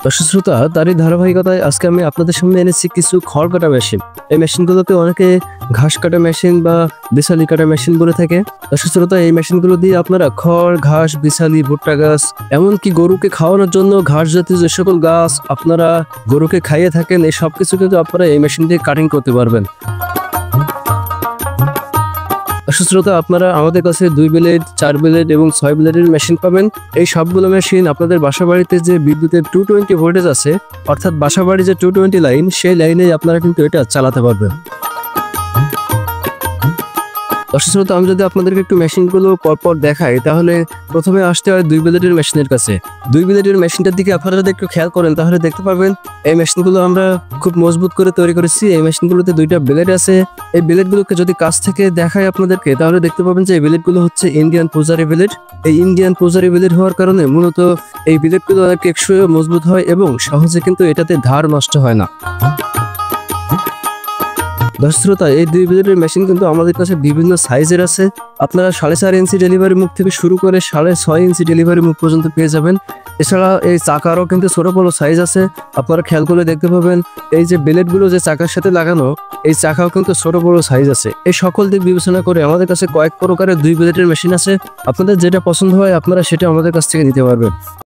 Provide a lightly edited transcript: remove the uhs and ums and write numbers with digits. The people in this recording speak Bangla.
দর্শক শ্রোতা, তারই ধারাবাহিকতায় আজকে আমি আপনাদের সামনে এনেছি কিছু খড় কাটা মেশিন। এই মেশিনগুলোকে অনেকে ঘাস কাটা মেশিন বা বিছালি কাটা মেশিন বলে থাকে। দর্শক শ্রোতা, এই মেশিনগুলো দিয়ে আপনারা খড়, ঘাস, বিছালি, ভুট্টা গাছ, এমনকি গরুকে খাওয়ানোর জন্য ঘাস জাতীয় যে সকল গাছ আপনারা গরুকে খাইয়ে থাকেন, এই সব কিছু কিন্তু আপনারা এই মেশিন দিয়ে কাটিং করতে পারবেন। দর্শক শ্রোতা, আপনারা আমাদের কাছে 2 ব্লেড, 4 ব্লেড এবং 6 ব্লেডের মেশিন পাবেন। এই সবগুলো মেশিন আপনাদের বাসাবাড়িতে যে বিদ্যুতের 220 ভোল্টেজ আছে, অর্থাৎ বাসাবাড়ি যে 220 লাইন, সেই লাইনে আপনারা কিন্তু এটা চালাতে পারবেন। দর্শক শ্রোতা, আমি যদি আপনাদেরকে একটু মেশিনগুলো পরপর দেখাই, তাহলে প্রথমে আসতে হয় 2 ব্লেডের মেশিনের কাছে। 2 ব্লেডের মেশিনটার দিকে আপনারা যদি একটু খেয়াল করেন, তাহলে দেখতে পাবেন এই মেশিনগুলো আমরা খুব মজবুত করে তৈরি করেছি। এই মেশিনগুলোতে 2টা ব্লেড আছে। এই ব্লেডগুলোকে যদি কাছ থেকে দেখাই আপনাদেরকে, তাহলে দেখতে পাবেন যে এই ব্লেডগুলো হচ্ছে ইন্ডিয়ান পূজারি ব্লেড। এই ইন্ডিয়ান পূজারি ব্লেড হওয়ার কারণে মূলত এই ব্লেডগুলো অনেক টেকসই ও মজবুত হয় এবং সহজে কিন্তু এটাতে ধার নষ্ট হয় না। দর্শক শ্রোতা, এই 2 ব্লেডের মেশিন কিন্তু আমাদের কাছে বিভিন্ন সাইজের আছে। আপনারা 4.5 ইঞ্চি ডেলিভারি মুখ থেকে শুরু করে 6.5 ইঞ্চি ডেলিভারি মুখ পর্যন্ত পেয়ে যাবেন। এছাড়া এই চাকারও কিন্তু ছোট বড় সাইজ আছে। আপনারা খেয়াল করে দেখতে পাবেন এই যে ব্লেডগুলো যে চাকার সাথে লাগানো, এই চাকাও কিন্তু ছোট বড় সাইজ আছে। এই সকল দিক বিবেচনা করে আমাদের কাছে কয়েক প্রকারের 2 ব্লেডের মেশিন আছে। আপনাদের যেটা পছন্দ হয় আপনারা সেটা আমাদের কাছ থেকে নিতে পারবেন।